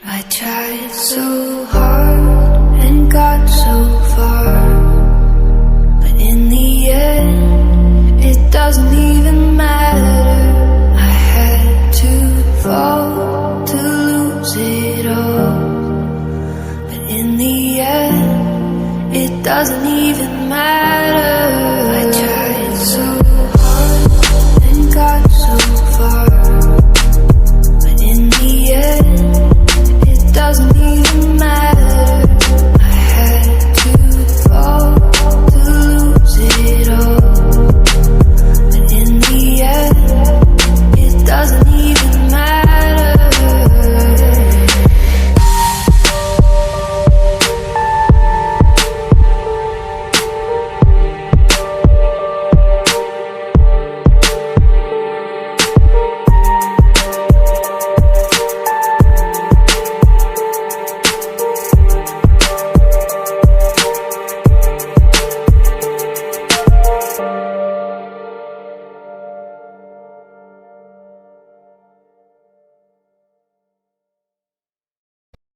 I tried so hard and got so far, but in the end, it doesn't even matter. I had to fall to lose it all, but in the end, it doesn't even matter.